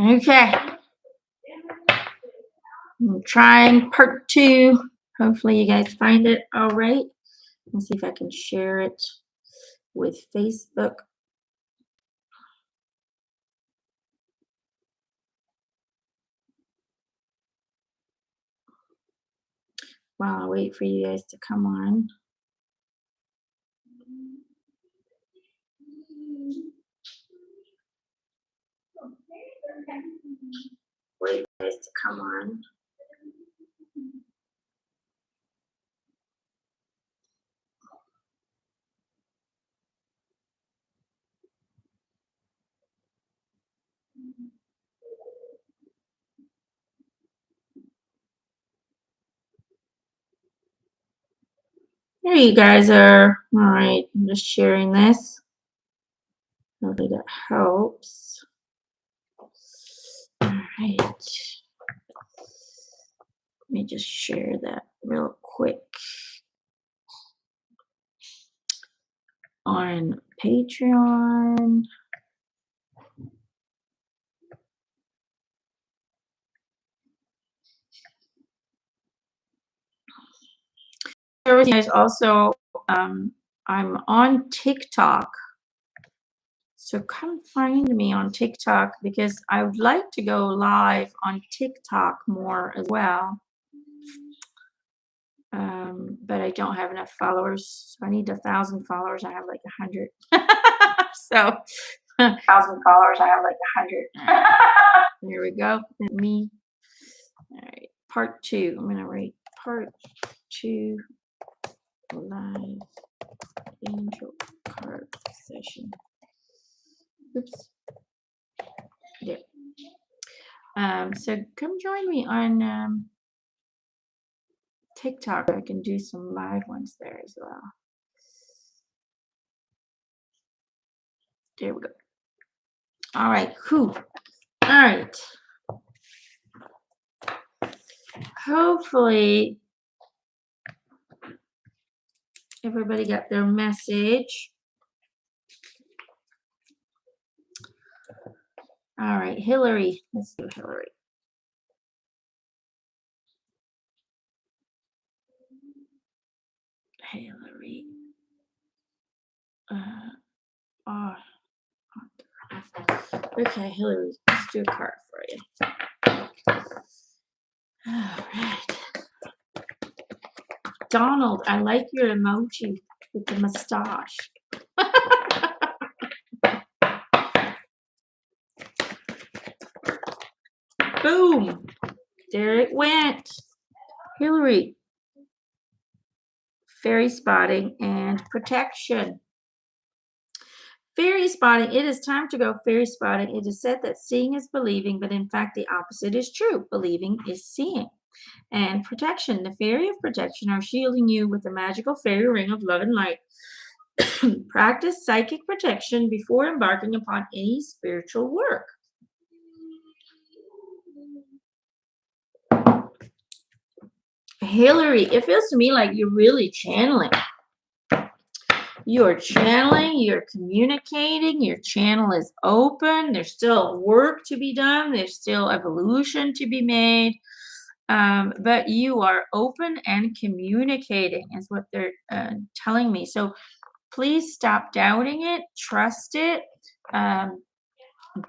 Okay, I'm trying part two. Hopefully, you guys find it all right. Let's see if I can share it with Facebook. While I wait for you guys to come on. Wait for you guys to come on. There you guys are. All right, I'm just sharing this. Hopefully that helps. All right. Let me just share that real quick on Patreon. Share with you guys also, I'm on TikTok. So come find me on TikTok because I would like to go live on TikTok more as well. But I don't have enough followers. So I need 1,000 followers. I have like 100. So 1,000 followers. I have like 100. There we go. Me. All right. Part two. I'm gonna write part two live angel card session. Oops. There. So come join me on TikTok. I can do some live ones there as well. There we go. All right, cool. All right. Hopefully everybody got their message. All right, Hillary. Let's do Hillary. Hillary. Okay, Hillary. Let's do a card for you. All right. Donald, I like your emoji with the mustache. Boom. There it went. Hillary. Fairy spotting and protection. Fairy spotting. It is time to go fairy spotting. It is said that seeing is believing, but in fact, the opposite is true. Believing is seeing. And protection. The fairy of protection are shielding you with a magical fairy ring of love and light. Practice psychic protection before embarking upon any spiritual work. Hillary, it feels to me like you're really channeling. You're channeling, you're communicating, your channel is open. There's still work to be done, there's still evolution to be made. But you are open and communicating, is what they're telling me. So please stop doubting it, trust it.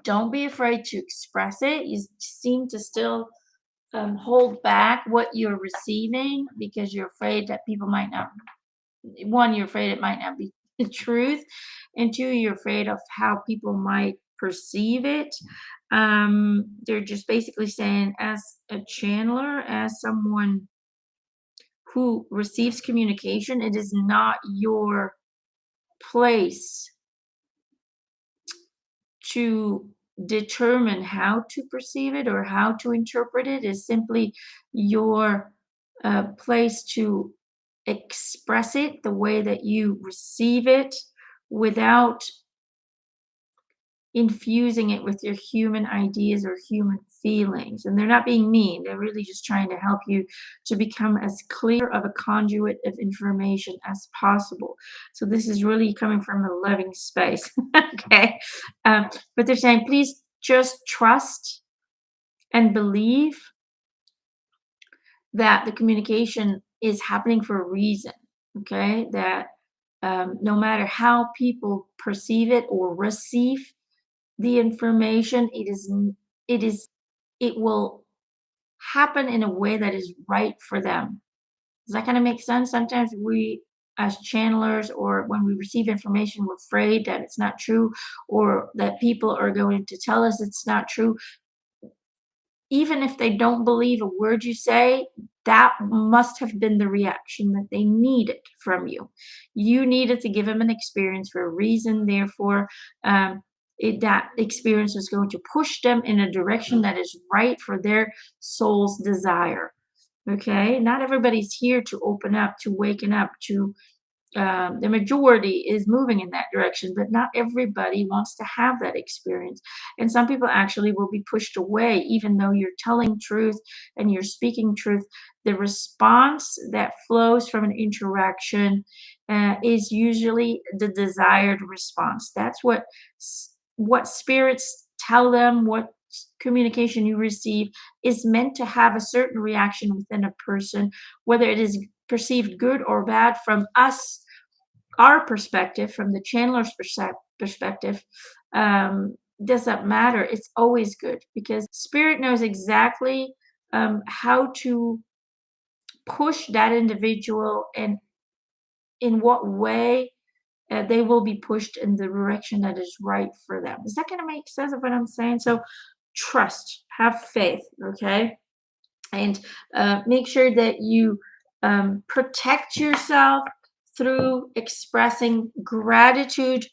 Don't be afraid to express it. You seem to still hold back what you're receiving because you're afraid that people might not. One, you're afraid it might not be the truth, and two, you're afraid of how people might perceive it. They're just basically saying, as a channeler, as someone who receives communication, it is not your place to determine how to perceive it or how to interpret it. Is simply your place to express it the way that you receive it without infusing it with your human ideas or human feelings. And they're not being mean, they're really just trying to help you to become as clear of a conduit of information as possible. So this is really coming from a loving space. Okay. But they're saying, please just trust and believe that the communication is happening for a reason. Okay, that no matter how people perceive it or receive the information, it is it will happen in a way that is right for them. Does that kind of make sense? Sometimes we, as channelers, or when we receive information, we're afraid that it's not true, or that people are going to tell us it's not true. Even if they don't believe a word you say, that must have been the reaction that they needed from you. You needed to give them an experience for a reason. Therefore, that experience is going to push them in a direction that is right for their soul's desire. Okay, not everybody's here to open up, to waken up, to the majority is moving in that direction, but not everybody wants to have that experience. And some people actually will be pushed away, even though you're telling truth and you're speaking truth. The response that flows from an interaction is usually the desired response. That's what spirits tell them, what communication you receive is meant to have a certain reaction within a person, whether it is perceived good or bad from us, our perspective, from the channeler's perspective, doesn't matter. It's always good because spirit knows exactly how to push that individual and in what way they will be pushed in the direction that is right for them. Is that going to make sense of what I'm saying? So trust, have faith, okay? And make sure that you protect yourself through expressing gratitude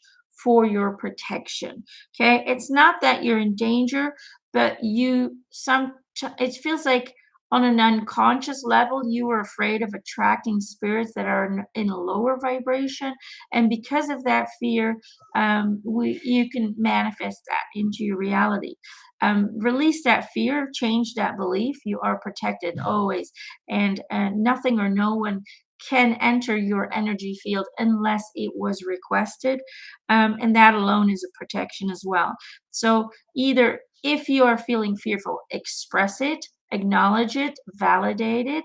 for your protection. Okay, it's not that you're in danger, but it feels like on an unconscious level you are afraid of attracting spirits that are in a lower vibration, and because of that fear, you can manifest that into your reality. Release that fear, change that belief. You are protected always, and nothing or no one can enter your energy field unless it was requested. And that alone is a protection as well. So, either if you are feeling fearful, express it, acknowledge it, validate it,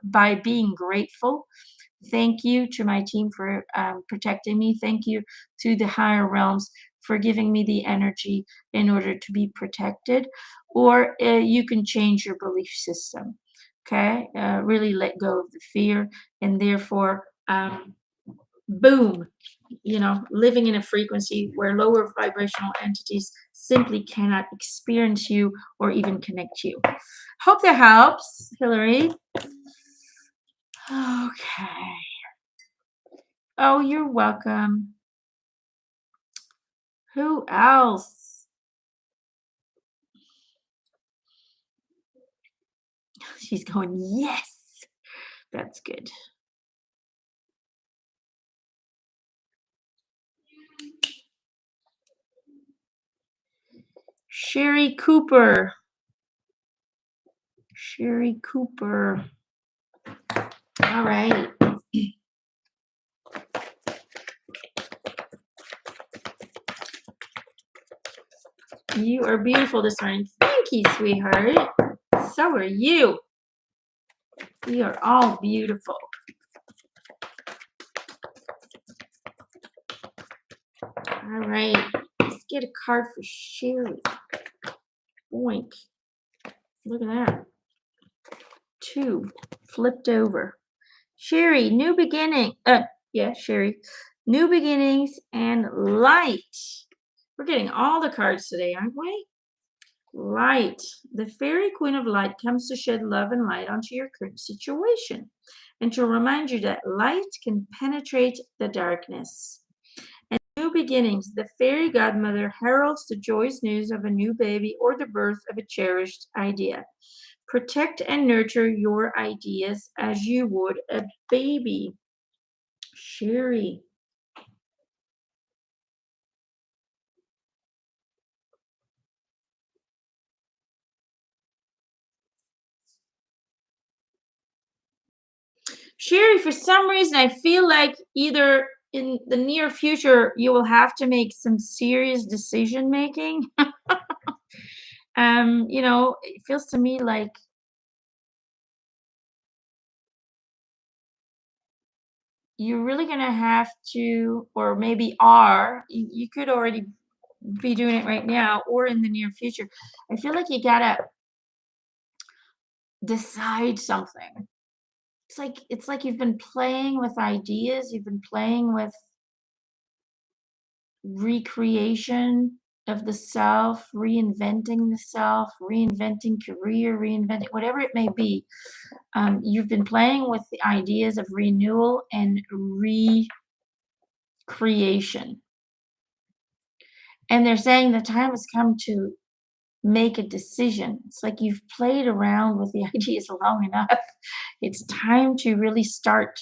by being grateful. Thank you to my team for protecting me. Thank you to the higher realms for giving me the energy in order to be protected. Or you can change your belief system. Okay, really let go of the fear, and therefore, boom, living in a frequency where lower vibrational entities simply cannot experience you or even connect you. Hope that helps, Hillary. Okay. Oh, you're welcome. Who else? She's going, yes. That's good. Sherry Cooper. Sherry Cooper. All right. You are beautiful this morning. Thank you, sweetheart. So are you. We are all beautiful. All right. Let's get a card for Sherry. Boink. Look at that. 2 flipped over. Sherry, new beginning. Yeah, Sherry. New beginnings and light. We're getting all the cards today, aren't we? Light. The fairy queen of light comes to shed love and light onto your current situation and to remind you that light can penetrate the darkness. And new beginnings. The fairy godmother heralds the joyous news of a new baby or the birth of a cherished idea. Protect and nurture your ideas as you would a baby. Sherry. Sherry, for some reason, I feel like either in the near future you will have to make some serious decision making. It feels to me like you're really gonna have to, or maybe you could already be doing it right now or in the near future. I feel like you gotta decide something. It's like you've been playing with ideas, you've been playing with recreation of the self, reinventing the self, reinventing career, reinventing whatever it may be. You've been playing with the ideas of renewal and recreation. And they're saying the time has come to make a decision. It's like you've played around with the ideas long enough. It's time to really start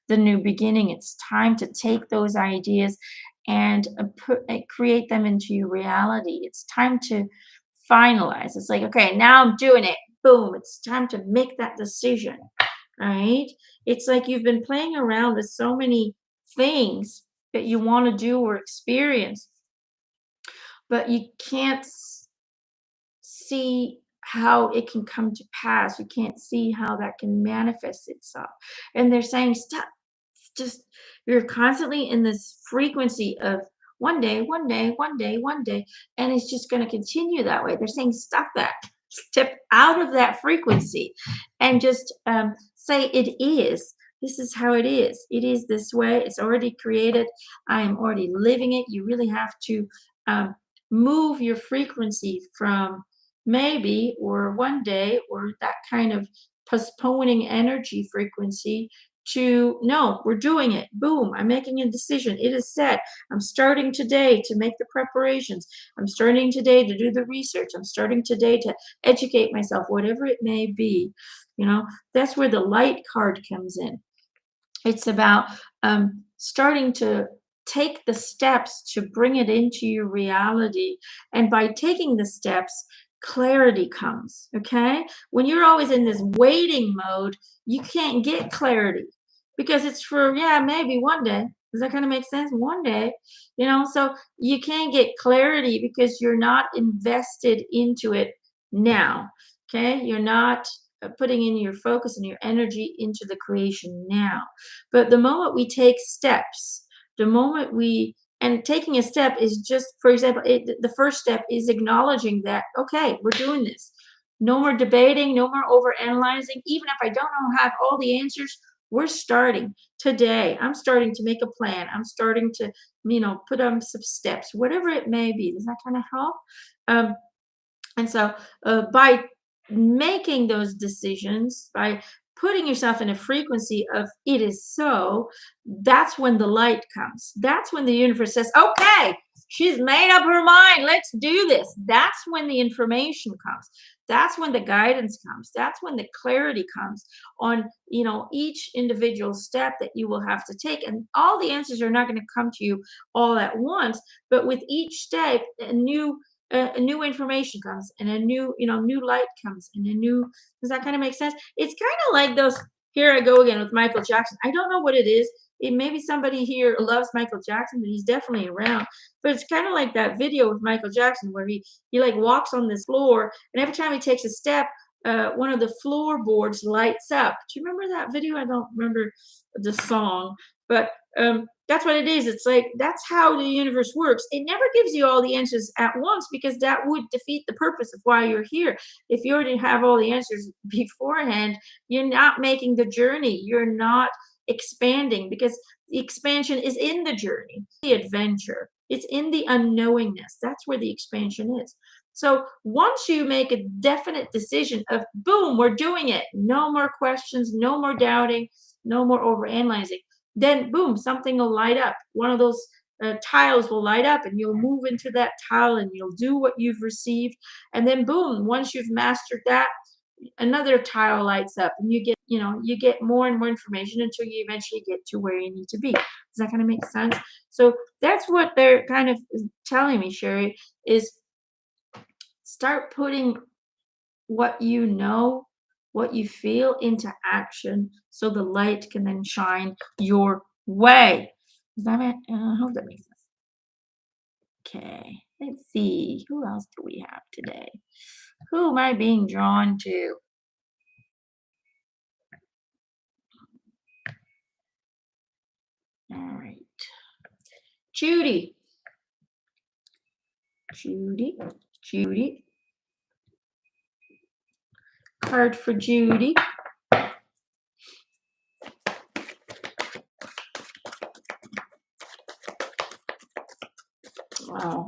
the new beginning. It's time to take those ideas and create them into your reality. It's time to finalize. It's like, okay, now I'm doing it. Boom, it's time to make that decision, right? It's like you've been playing around with so many things that you want to do or experience, but you can't see how it can come to pass. You can't see how that can manifest itself. And they're saying, stop. It's just, you're constantly in this frequency of one day, one day, one day, one day, and it's just going to continue that way. They're saying, stop that. Step out of that frequency and just say, it is. This is how it is. It is this way. It's already created. I am already living it. You really have to um, move your frequency from maybe or one day or that kind of postponing energy frequency to no, we're doing it. Boom, I'm making a decision. It is set. I'm starting today to make the preparations. I'm starting today to do the research. I'm starting today to educate myself, whatever it may be. You know, that's where the light card comes in. It's about starting to take the steps to bring it into your reality. And by taking the steps, clarity comes. Okay. When you're always in this waiting mode, you can't get clarity because it's for, yeah, maybe one day. Does that kind of make sense? One day, so you can't get clarity because you're not invested into it now. Okay. You're not putting in your focus and your energy into the creation now. But the moment we take steps, the moment we and taking a step is just, for example, the first step is acknowledging that, okay, we're doing this. No more debating, no more over analyzing. Even if I don't have all the answers, we're starting today. I'm starting to make a plan. I'm starting to, put on some steps, whatever it may be. Does that kind of help? Um, and so by making those decisions, by putting yourself in a frequency of it is so, that's when the light comes. That's when the universe says, okay, she's made up her mind. Let's do this. That's when the information comes. That's when the guidance comes. That's when the clarity comes on, each individual step that you will have to take. And all the answers are not going to come to you all at once, but with each step, a new information comes and a new light comes and a new does that kind of make sense? It's kind of like those here I go again with Michael Jackson. I don't know what it is. It maybe somebody here loves Michael Jackson, but he's definitely around. But it's kind of like that video with Michael Jackson where he like walks on this floor and every time he takes a step, one of the floorboards lights up. Do you remember that video? I don't remember the song, but that's what it is. It's like that's how the universe works. It never gives you all the answers at once because that would defeat the purpose of why you're here. If you already have all the answers beforehand, you're not making the journey. You're not expanding because the expansion is in the journey, the adventure. It's in the unknowingness. That's where the expansion is. So once you make a definite decision of boom, we're doing it, no more questions, no more doubting, no more overanalyzing, then boom, something will light up. One of those tiles will light up and you'll move into that tile and you'll do what you've received. And then boom, once you've mastered that, another tile lights up and you get more and more information until you eventually get to where you need to be. Does that kind of make sense? So that's what they're kind of telling me, Sherry, is start putting what you know, what you feel into action so the light can then shine your way. Does that make, I hope that makes sense. Okay, let's see. Who else do we have today? Who am I being drawn to? All right. Judy. Judy. Judy. Card for Judy. Wow.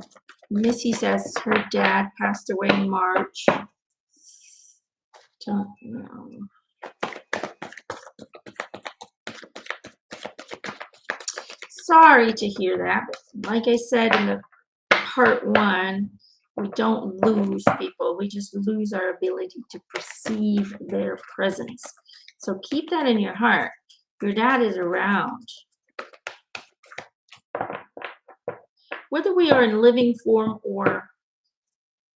Missy says her dad passed away in March. Don't know. Sorry to hear that. Like I said in the part one, we don't lose people. We just lose our ability to perceive their presence. So keep that in your heart. Your dad is around. Whether we are in living form or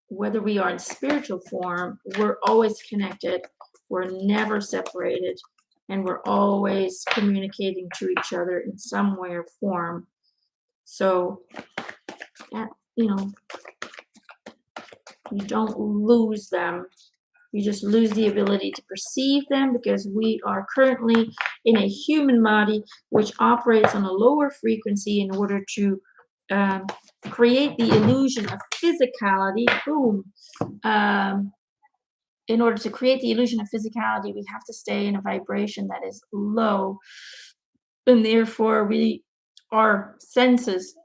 whether we are in spiritual form, we're always connected. We're never separated. And we're always communicating to each other in some way or form. So, you don't lose them. You just lose the ability to perceive them because we are currently in a human body which operates on a lower frequency in order to create the illusion of physicality. Boom. In order to create the illusion of physicality, we have to stay in a vibration that is low. And therefore, our senses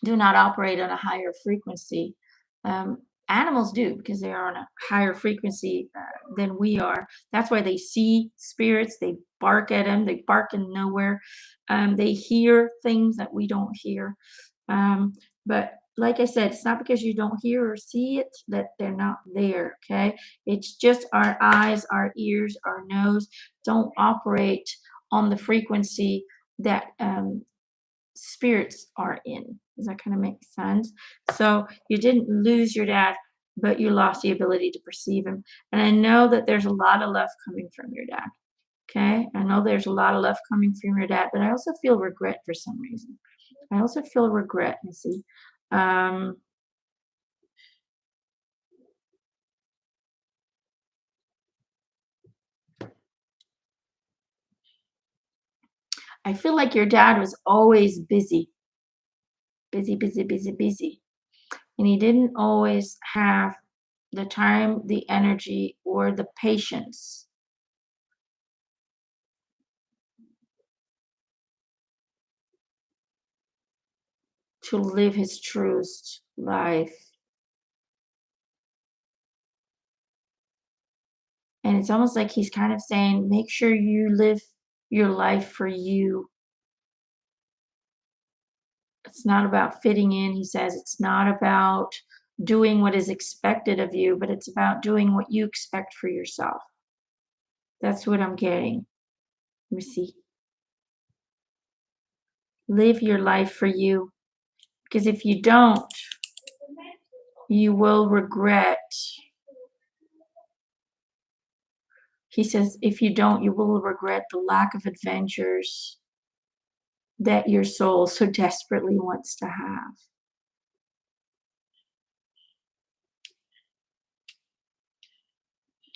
do not operate on a higher frequency. Animals do because they are on a higher frequency than we are. That's why they see spirits. They bark at them. They bark in nowhere. They hear things that we don't hear. But like I said, it's not because you don't hear or see it that they're not there, okay? It's just our eyes, our ears, our nose don't operate on the frequency that spirits are in. Does that kind of make sense? So you didn't lose your dad, but you lost the ability to perceive him. And I know that there's a lot of love coming from your dad. Okay? I know there's a lot of love coming from your dad, but I also feel regret for some reason. I also feel regret, Missy. I feel like your dad was always busy. Busy, busy, busy, busy. And he didn't always have the time, the energy, or the patience to live his truest life. And it's almost like he's kind of saying, make sure you live your life for you. It's not about fitting in. He says it's not about doing what is expected of you, but it's about doing what you expect for yourself. That's what I'm getting. Let me see. Live your life for you. Because if you don't, you will regret. He says, if you don't, you will regret the lack of adventures that your soul so desperately wants to have.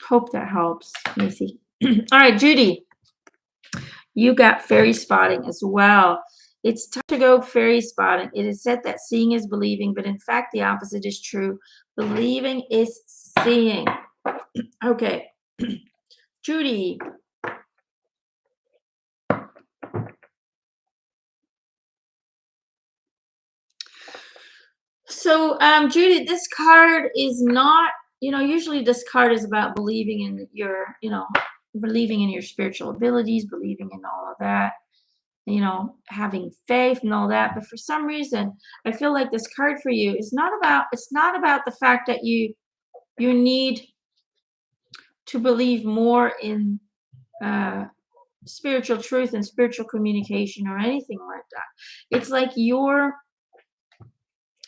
Hope that helps, Missy. All right, Judy, you got fairy spotting as well. It's time to go fairy spotting. It is said that seeing is believing, but in fact, the opposite is true. Believing is seeing. Okay, Judy. So, Judy, this card is not, usually this card is about believing in believing in your spiritual abilities, believing in all of that, having faith and all that. But for some reason, I feel like this card for you is it's not about the fact that you need to believe more in spiritual truth and spiritual communication or anything like that. It's like your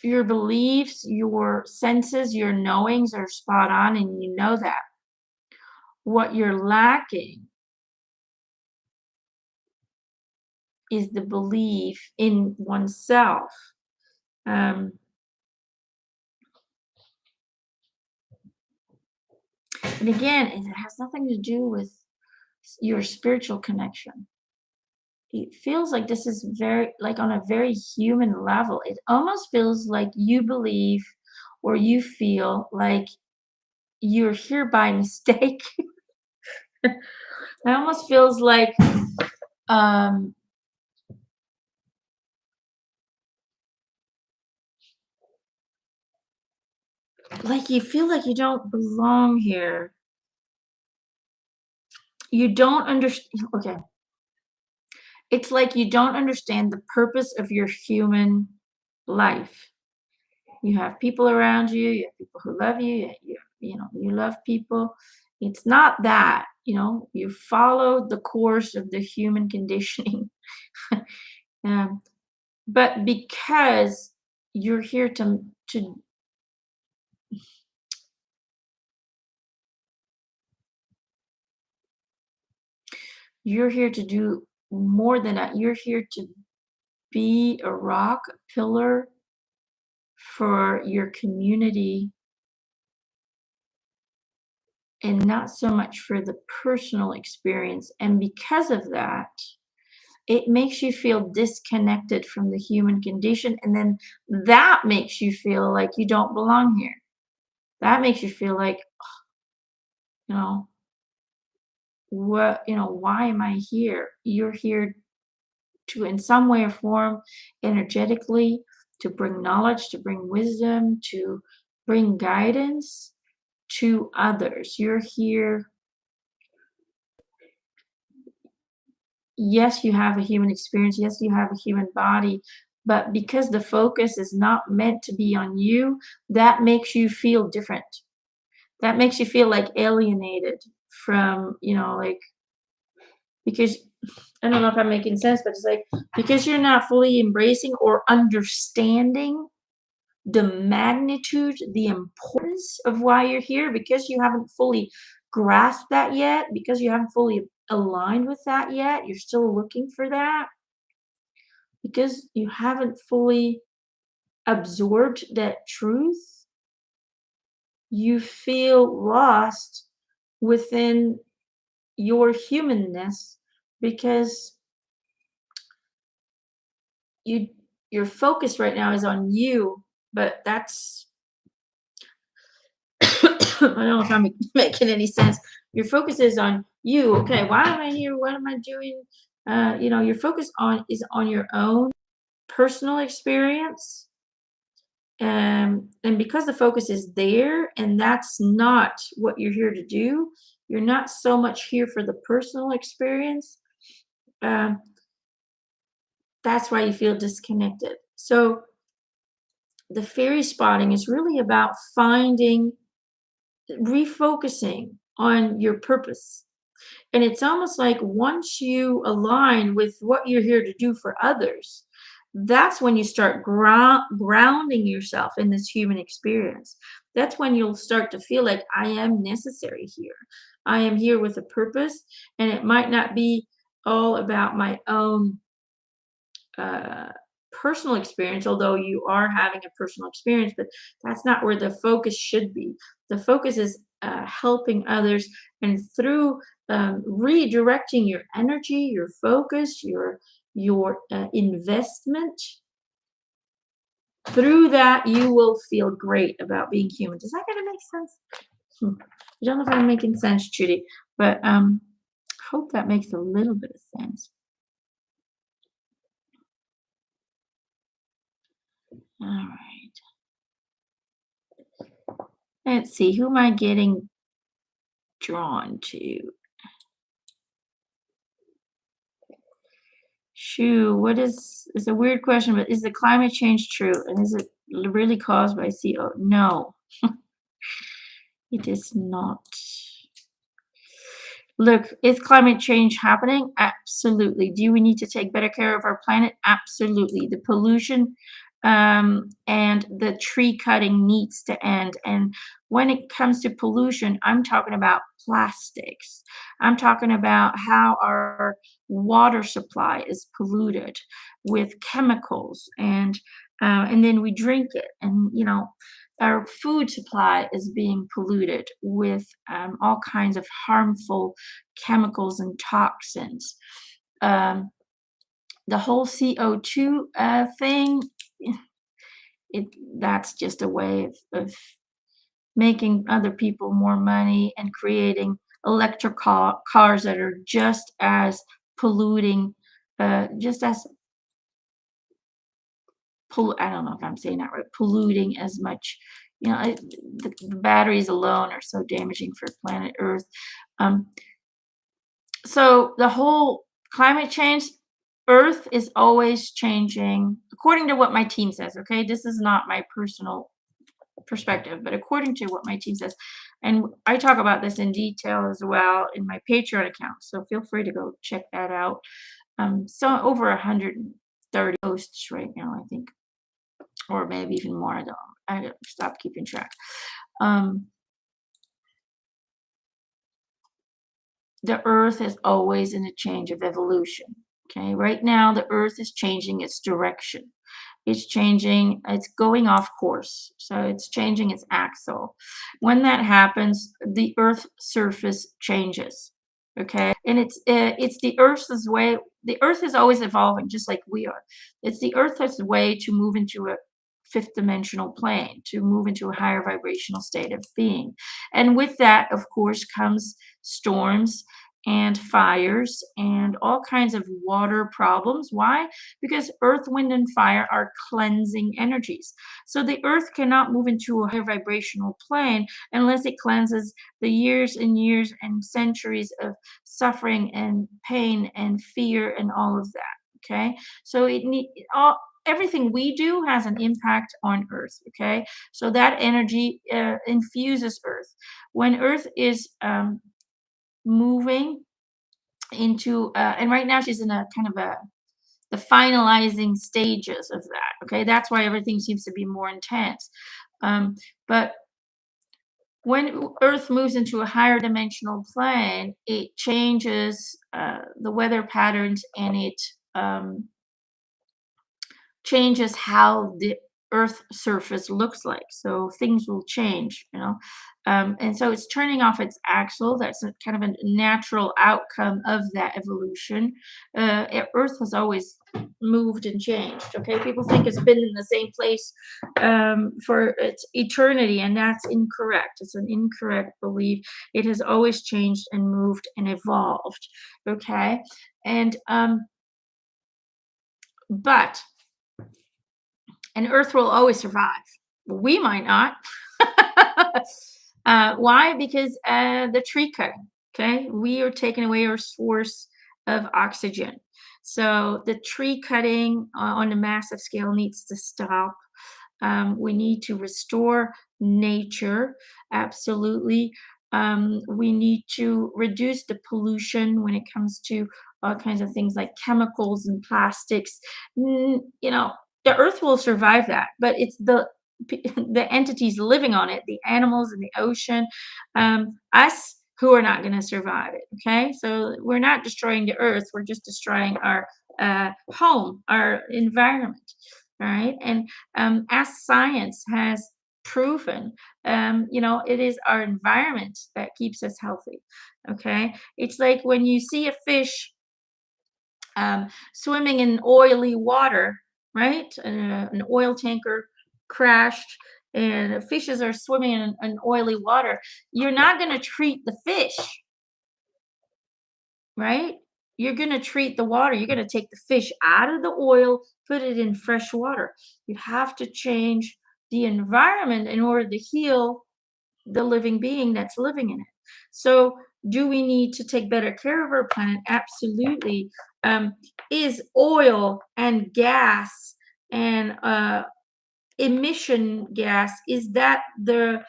beliefs, your senses, your knowings are spot on, and you know that. What you're lacking is the belief in oneself. And again, it has nothing to do with your spiritual connection. It feels like this is very, like on a very human level. It almost feels like you believe or you feel like you're here by mistake. It almost feels um, like you feel like you don't belong here. You don't understand. Okay. It's like you don't understand the purpose of your human life. You have people around you, you have people who love you, you love people. It's not that, you follow the course of the human conditioning. um, but because you're here to you're here to do more than that. You're here to be a rock, a pillar for your community, and not so much for the personal experience. And because of that, it makes you feel disconnected from the human condition. And then that makes you feel like you don't belong here. That makes you feel like, you know, why am I here? You're here to, in some way or form, energetically, to bring knowledge, to bring wisdom, to bring guidance to others. You're here. Yes, you have a human experience. Yes, you have a human body. But because the focus is not meant to be on you, that makes you feel different. That makes you feel like alienated from, because I don't know if I'm making sense, but it's like because you're not fully embracing or understanding the magnitude, the importance of why you're here, because you haven't fully grasped that yet, because you haven't fully aligned with that yet, you're still looking for that, because you haven't fully absorbed that truth, you feel lost within your humanness because you your focus right now is on you, but that's I don't know if I'm making any sense. Your focus is on you. Okay, why am I here? What am I doing? Your focus on your own personal experience. And because the focus is there and that's not what you're here to do, you're not so much here for the personal experience. Um, that's why you feel disconnected. So the fairy spotting is really about refocusing on your purpose. And it's almost like once you align with what you're here to do for others, that's when you start grounding yourself in this human experience. That's when you'll start to feel like I am necessary here. I am here with a purpose, and it might not be all about my own uh, personal experience, although you are having a personal experience, but that's not where the focus should be. The focus is helping others, and through redirecting your energy, your focus, your investment. Through that, you will feel great about being human. Does that kind of make sense? I don't know if I'm making sense, Judy, but hope that makes a little bit of sense. All right. Let's see, who am I getting drawn to? Shoo, what is it's a weird question, but is the climate change true? And is it really caused by CO? No, it is not. Look, is climate change happening? Absolutely. Do we need to take better care of our planet? Absolutely. The pollution and the tree cutting needs to end. And when it comes to pollution, I'm talking about plastics. I'm talking about how our water supply is polluted with chemicals, and then we drink it, and our food supply is being polluted with all kinds of harmful chemicals and toxins. Um, the whole CO2 thing, it that's just a way of making other people more money and creating electric cars that are just as polluting, just as I don't know if I'm saying that right, polluting as much. The batteries alone are so damaging for planet Earth. Um, so the whole climate change, Earth is always changing, according to what my team says. Okay, this is not my personal perspective, but according to what my team says. And I talk about this in detail as well in my Patreon account. So feel free to go check that out. So over 130 posts right now, I think, or maybe even more. I don't stop keeping track. Um, the earth is always in a change of evolution. Okay, right now the earth is changing its direction. It's changing, it's going off course. So it's changing its axle. When that happens, the Earth's surface changes. Okay. And it's the Earth's way. The Earth is always evolving, just like we are. It's the Earth's way to move into a fifth dimensional plane, to move into a higher vibrational state of being. And with that, of course, comes storms and fires and all kinds of water problems. Why? Because earth, wind, and fire are cleansing energies. So the earth cannot move into a higher vibrational plane unless it cleanses the years and years and centuries of suffering and pain and fear and all of that. Okay. So everything we do has an impact on earth. Okay. So that energy infuses earth. When earth is moving into and right now she's in a kind of a the finalizing stages of that. Okay, that's why everything seems to be more intense. But when earth moves into a higher dimensional plane, it changes the weather patterns, and it um, changes how the earth surface looks like. So things will change. And so it's turning off its axle. That's kind of a natural outcome of that evolution. Earth has always moved and changed. Okay, people think it's been in the same place for its eternity, and that's incorrect. It's an incorrect belief. It has always changed and moved and evolved. Okay, and but and Earth will always survive. We might not. Why? Because the tree cutting. Okay, we are taking away our source of oxygen. So the tree cutting on a massive scale needs to stop. We need to restore nature, absolutely. We need to reduce the pollution when it comes to all kinds of things like chemicals and plastics. The earth will survive that, but it's the entities living on it, the animals in the ocean, us who are not going to survive it. Okay, so we're not destroying the earth, we're just destroying our home, our environment. All right, and as science has proven, it is our environment that keeps us healthy. Okay, it's like when you see a fish swimming in oily water, right? An oil tanker crashed and fishes are swimming in oily water. You're not going to treat the fish, right? You're going to treat the water. You're going to take the fish out of the oil, put it in fresh water. You have to change the environment in order to heal the living being that's living in it. So, do we need to take better care of our planet? Absolutely. Is oil and gas and emission gas, is that the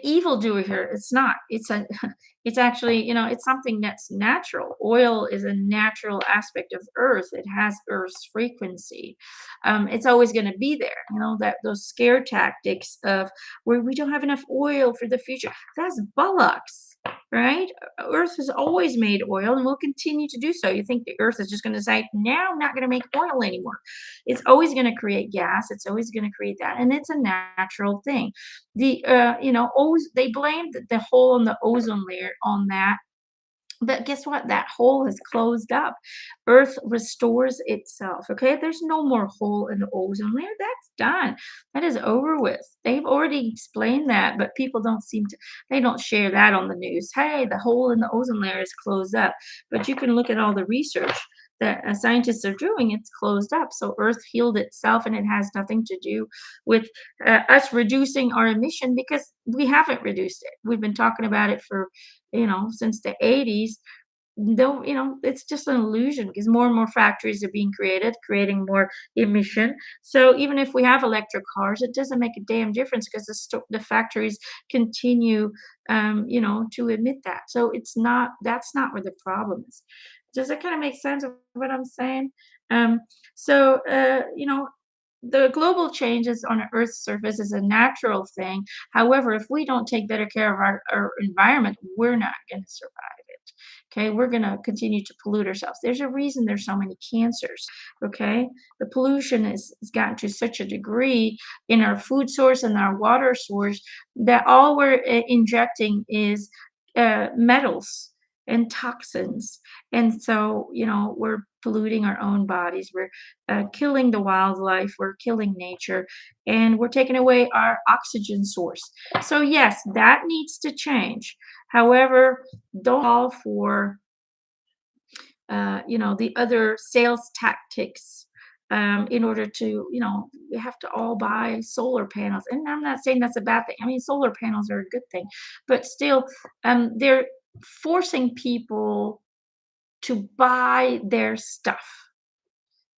evil doer here? It's not. It's actually, it's something that's natural. Oil is a natural aspect of earth. It has earth's frequency. It's always going to be there. That those scare tactics of where we don't have enough oil for the future, that's bollocks. right? Earth has always made oil and will continue to do so. You think the earth is just going to say, no, I'm not going to make oil anymore. It's always going to create gas. It's always going to create that. And it's a natural thing. They blamed the hole in the ozone layer on that, but guess what? That hole has closed up. Earth restores itself. Okay. There's no more hole in the ozone layer. That's done. That is over with. They've already explained that, but people don't seem to, they don't share that on the news. Hey, the hole in the ozone layer is closed up. But you can look at all the research that scientists are doing. It's closed up. So Earth healed itself, and it has nothing to do with us reducing our emission, because we haven't reduced it. We've been talking about it for since the 80s. Don't it's just an illusion, because more and more factories are being created, creating more emission. So even if we have electric cars, it doesn't make a damn difference, because the factories continue to emit that. So that's not where the problem is. Does that kind of make sense of what I'm saying? um so the global changes on Earth's surface is a natural thing. However, if we don't take better care of our environment, we're not going to survive it. Okay, we're going to continue to pollute ourselves. There's a reason there's so many cancers. Okay, the pollution has gotten to such a degree in our food source and our water source that all we're injecting is metals and toxins. And so, we're polluting our own bodies. We're killing the wildlife. We're killing nature. And we're taking away our oxygen source. So, yes, that needs to change. However, don't fall for, the other sales tactics. In order to, we have to all buy solar panels. And I'm not saying that's a bad thing. I mean, solar panels are a good thing, but still, they're forcing people to buy their stuff,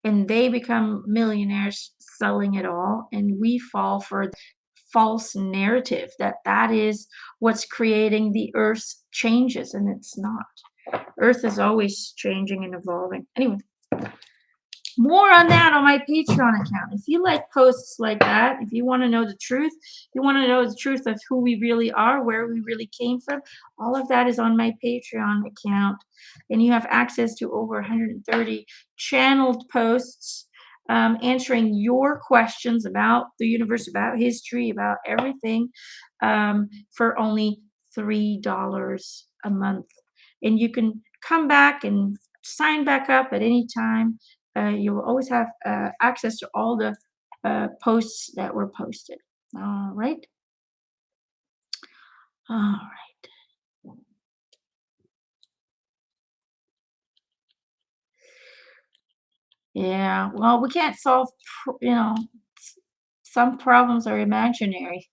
and they become millionaires selling it all, and we fall for the false narrative that that is what's creating the earth's changes, and it's not. Earth is always changing and evolving. Anyway, more on that on my Patreon account. If you like posts like that, if you want to know the truth, you want to know the truth of who we really are, where we really came from, all of that is on my Patreon account. And you have access to over 130 channeled posts, answering your questions about the universe, about history, about everything, for only $3 a month. And you can come back and sign back up at any time. You will always have access to all the posts that were posted. All right. All right. Yeah. Well, we can't solve, some problems are imaginary.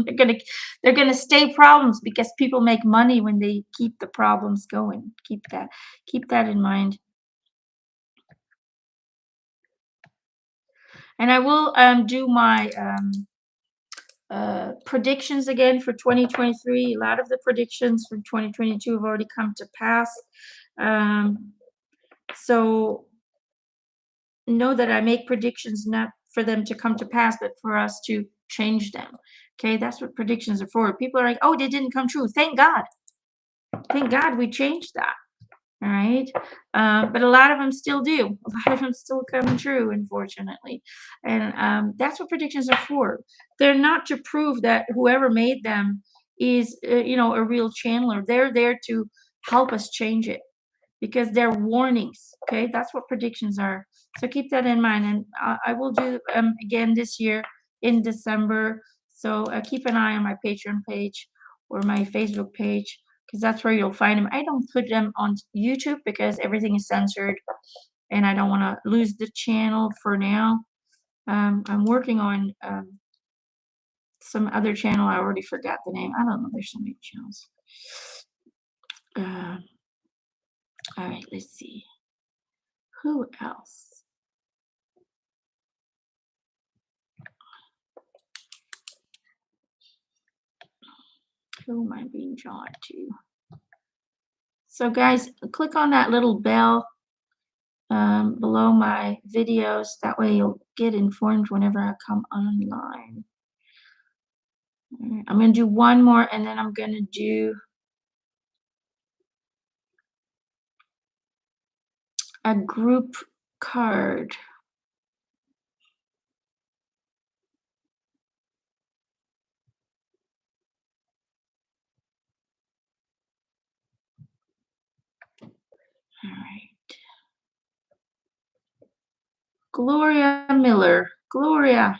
they're gonna they're gonna stay problems because people make money when they keep the problems going. Keep that in mind. And I will do my predictions again for 2023. A lot of the predictions from 2022 have already come to pass. So know that I make predictions not for them to come to pass, but for us to change them. Okay, that's what predictions are for. People are like, oh, they didn't come true. Thank God. Thank God we changed that. All right. But a lot of them still do. A lot of them still come true, unfortunately. And that's what predictions are for. They're not to prove that whoever made them is, a real channeler. They're there to help us change it, because they're warnings. Okay. That's what predictions are. So keep that in mind. And I will do again this year in December. So keep an eye on my Patreon page or my Facebook page, because that's where you'll find them. I don't put them on YouTube because everything is censored, and I don't want to lose the channel for now. I'm working on some other channel. I already forgot the name. I don't know. There's so many channels. Uh, all right, let's see. Who else? Who am I being drawn to? So guys, click on that little bell below my videos. That way you'll get informed whenever I come online. I'm going to do one more, and then I'm going to do a group card. All right. Gloria Miller. Gloria,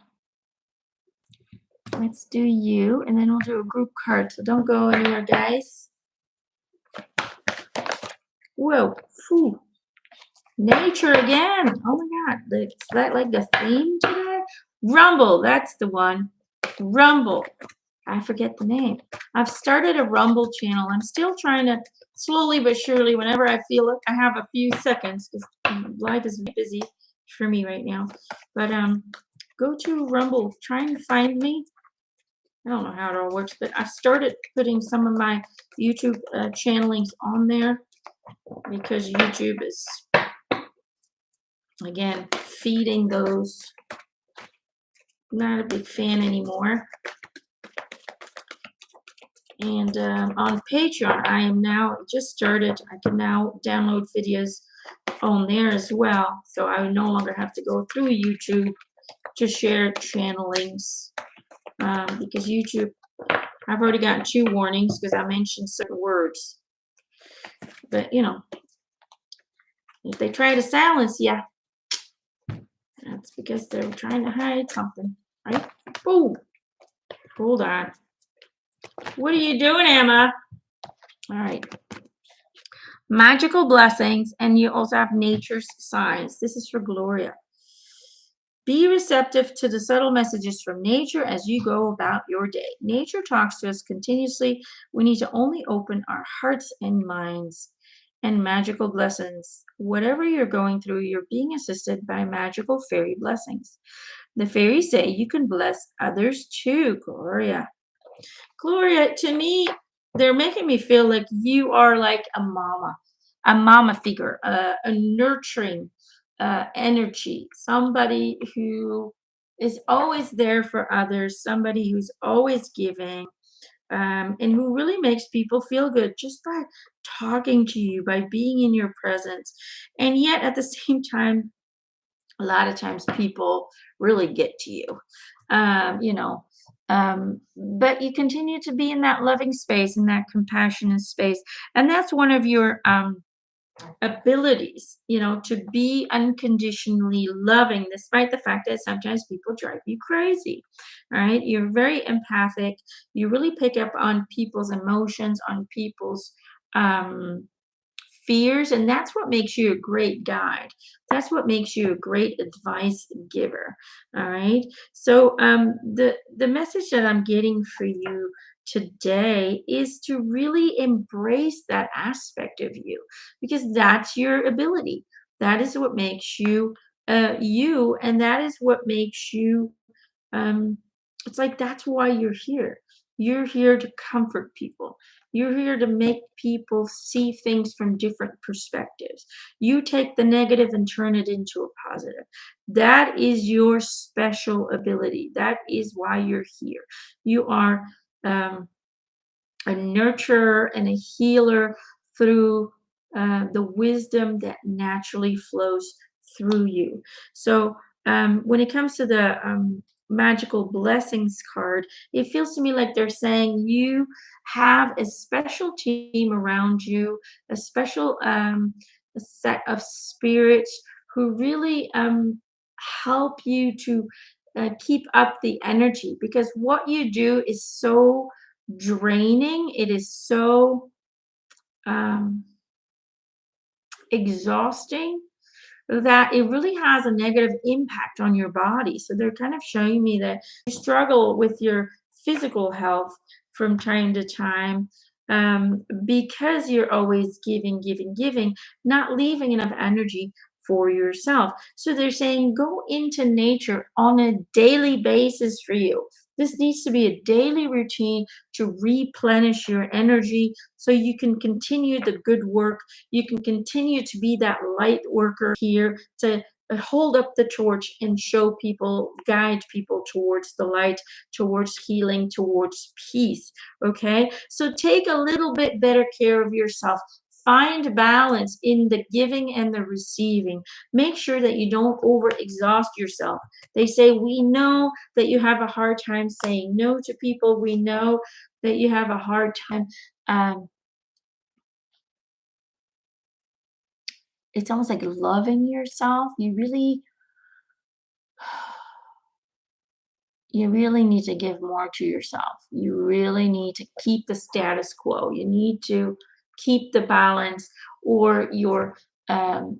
let's do you, and then we'll do a group card. So don't go anywhere, guys. Whoa. Phew. Nature again. Oh my God. Is that like the theme today? Rumble. That's the one. Rumble. I forget the name. I've started a Rumble channel. I'm still trying to slowly but surely, whenever I feel like I have a few seconds, because life is busy for me right now. But go to Rumble. Try and find me. I don't know how it all works, but I started putting some of my YouTube channelings on there because YouTube is, again, feeding those. Not a big fan anymore. And on Patreon, I am now just started. I can now download videos on there as well. So I no longer have to go through YouTube to share channelings because YouTube, I've already gotten 2 warnings because I mentioned certain words. But, you know, if they try to silence you, that's because they're trying to hide something, right? Oh, hold on. What are you doing, Emma? All right. Magical blessings, and you also have nature's signs. This is for Gloria. Be receptive to the subtle messages from nature as you go about your day. Nature talks to us continuously. We need to only open our hearts and minds and magical blessings. Whatever you're going through, you're being assisted by magical fairy blessings. The fairies say you can bless others too, Gloria. Gloria, to me, they're making me feel like you are like a mama figure, a nurturing energy, somebody who is always there for others, somebody who's always giving, and who really makes people feel good just by talking to you, by being in your presence. And yet, at the same time, a lot of times people really get to you, you know. But you continue to be in that loving space, in that compassionate space. And that's one of your abilities, you know, to be unconditionally loving, despite the fact that sometimes people drive you crazy. All right. You're very empathic. You really pick up on people's emotions, on people's um, fears, and that's what makes you a great guide. That's what makes you a great advice giver. All right. So the message that I'm getting for you today is to really embrace that aspect of you, because that's your ability. That is what makes you you, and that is what makes you um, it's like that's why you're here. You're here to comfort people. You're here to make people see things from different perspectives. You take the negative and turn it into a positive. That is your special ability. That is why you're here. You are um, a nurturer and a healer through the wisdom that naturally flows through you. So when it comes to the magical blessings card, it feels to me like they're saying you have a special team around you, a special set of spirits who really help you to keep up the energy, because what you do is so draining. It is so um, exhausting that it really has a negative impact on your body. So they're kind of showing me that you struggle with your physical health from time to time because you're always giving, giving, giving, not leaving enough energy for yourself. So they're saying go into nature on a daily basis for you. This needs to be a daily routine to replenish your energy so you can continue the good work. You can continue to be that light worker here to hold up the torch and show people, guide people towards the light, towards healing, towards peace. Okay. So take a little bit better care of yourself Find balance in the giving and the receiving. Make sure that you don't over exhaust yourself. They say, we know that you have a hard time saying no to people. We know that you have a hard time. Um, it's almost like loving yourself. You really need to give more to yourself. You really need to keep the status quo. You need to keep the balance, or your um,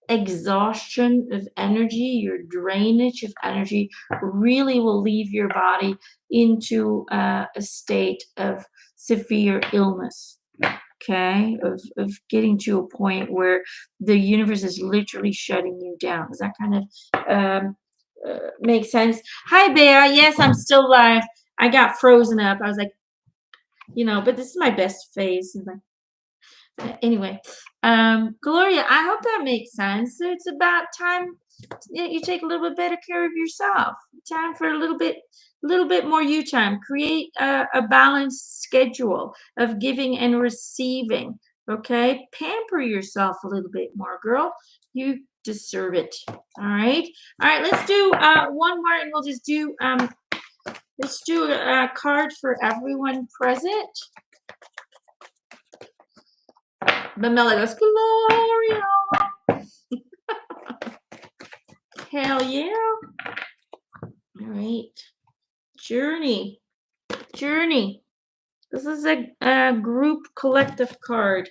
exhaustion of energy, your drainage of energy really will leave your body into a state of severe illness. Okay, of getting to a point where the universe is literally shutting you down. Does that kind of make sense? Hi, Bear. Yes, I'm still live. I got frozen up. I was like, but this is my best phase. Anyway, Gloria, I hope that makes sense. It's about time you take a little bit better care of yourself. Time for a little bit more you time. Create a balanced schedule of giving and receiving. Okay, pamper yourself a little bit more, girl. You deserve it. All right, all right. Let's do one more, and we'll just do let's do a card for everyone present. Mamela goes, Gloria. Hell yeah. All right. Journey. Journey. This is a group collective card.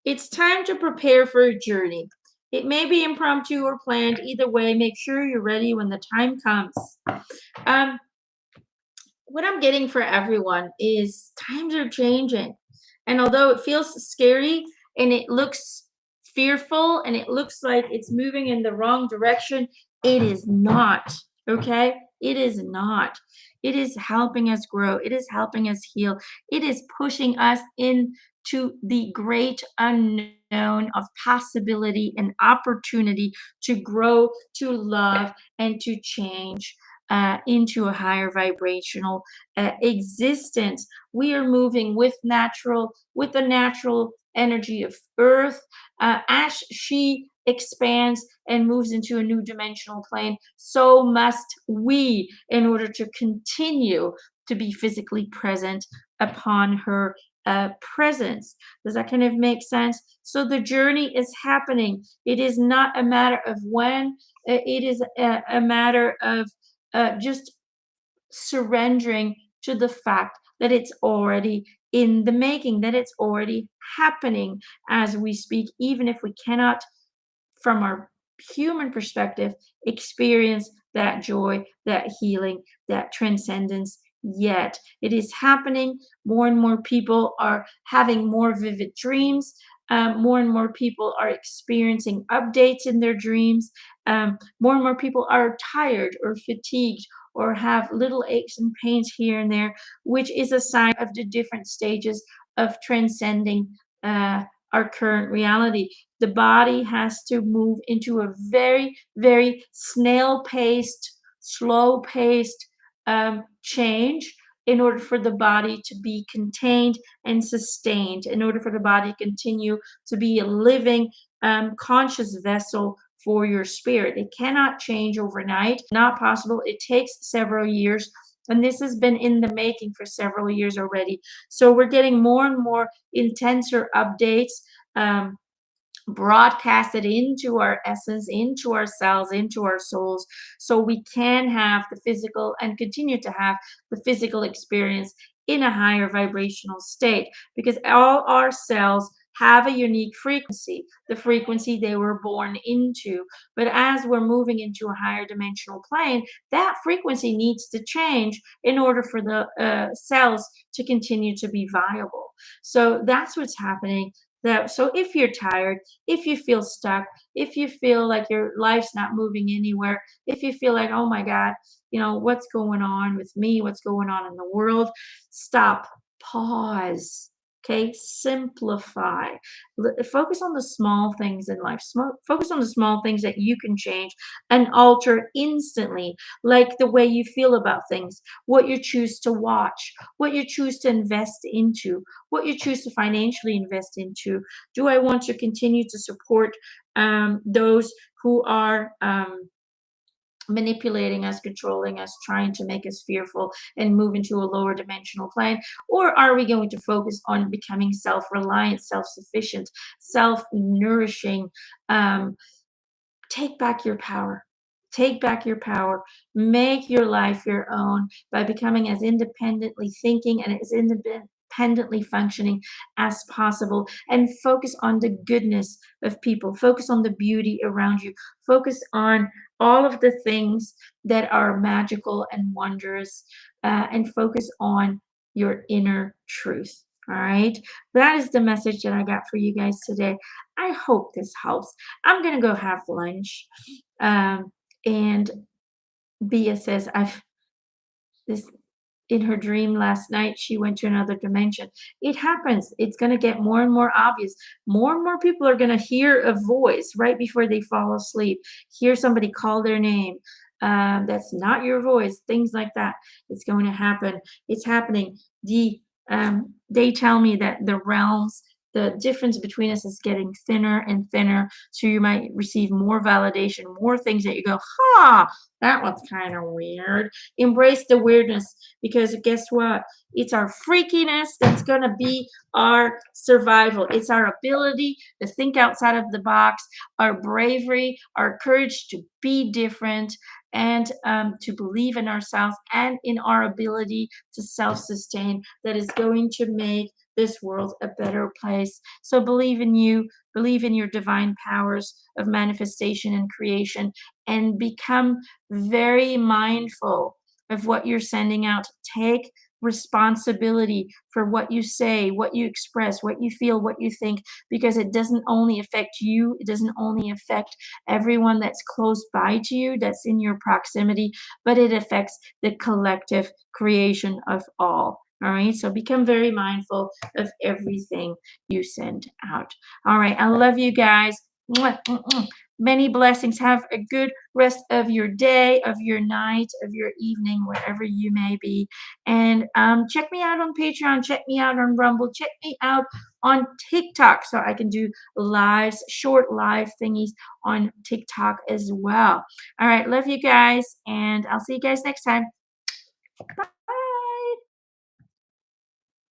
It's time to prepare for a journey. It may be impromptu or planned. Either way, make sure you're ready when the time comes. What I'm getting for everyone is times are changing. And although it feels scary and it looks fearful and it looks like it's moving in the wrong direction, it is not. Okay? It is not. It is helping us grow. It is helping us heal. It is pushing us into the great unknown of possibility and opportunity to grow, to love, and to change. Into a higher vibrational existence. We are moving with the natural energy of Earth. As she expands and moves into a new dimensional plane, so must we, in order to continue to be physically present upon her presence. Does that kind of make sense? So the journey is happening. It is not a matter of when, it is a matter of just surrendering to the fact that it's already in the making, that it's already happening as we speak, even if we cannot, from our human perspective, experience that joy, that healing, that transcendence yet. It is happening. More and more people are having more vivid dreams. More and more people are experiencing updates in their dreams. More and more people are tired or fatigued or have little aches and pains here and there, which is a sign of the different stages of transcending our current reality. The body has to move into a very, very snail-paced, slow-paced change in order for the body to be contained and sustained, in order for the body to continue to be a living, conscious vessel for your spirit. It cannot change overnight, not possible. It takes several years. And this has been in the making for several years already. So we're getting more and more intenser updates broadcasted into our essence, into our cells, into our souls, so we can have the physical and continue to have the physical experience in a higher vibrational state, because all our cells have a unique frequency, the frequency they were born into. But as we're moving into a higher dimensional plane, that frequency needs to change in order for the cells to continue to be viable. So that's what's happening. So if you're tired, if you feel stuck, if you feel like your life's not moving anywhere, if you feel like, oh my God, what's going on with me? What's going on in the world? Stop, pause, Okay, simplify. Focus on the small things in life. Focus on the small things that you can change and alter instantly, like the way you feel about things, what you choose to watch, what you choose to invest into, what you choose to financially invest into. Do I want to continue to support those who are manipulating us, controlling us, trying to make us fearful and move into a lower dimensional plane? Or are we going to focus on becoming self reliant, self sufficient, self nourishing? Um, Take back your power. Take back your power. Make your life your own by becoming as independently thinking and as independently functioning as possible. And focus on the goodness of people. Focus on the beauty around you. Focus on all of the things that are magical and wondrous, and focus on your inner truth. All right. That is the message that I got for you guys today. I hope this helps. I'm gonna go have lunch. Um, and Bia says I've this in her dream last night, she went to another dimension. It happens. It's gonna get more and more obvious. More and more people are gonna hear a voice right before they fall asleep. Hear somebody call their name. That's not your voice. Things like that. It's going to happen. It's happening. They tell me that the realms, the difference between us is getting thinner and thinner. So you might receive more validation, more things that you go, that was kind of weird. Embrace the weirdness, because guess what? It's our freakiness that's going to be our survival. It's our ability to think outside of the box, our bravery, our courage to be different, and to believe in ourselves and in our ability to self sustain that is going to make this world a better place. So believe in you, believe in your divine powers of manifestation and creation, and become very mindful of what you're sending out. Take responsibility for what you say, what you express, what you feel, what you think, because it doesn't only affect you, it doesn't only affect everyone that's close by to you, that's in your proximity, but it affects the collective creation of all. All right, so become very mindful of everything you send out. All right, I love you guys. Mwah, mm, mm. Many blessings. Have a good rest of your day, of your night, of your evening, wherever you may be. And check me out on Patreon. Check me out on Rumble. Check me out on TikTok, so I can do lives, short live thingies on TikTok as well. All right, love you guys, and I'll see you guys next time. Bye.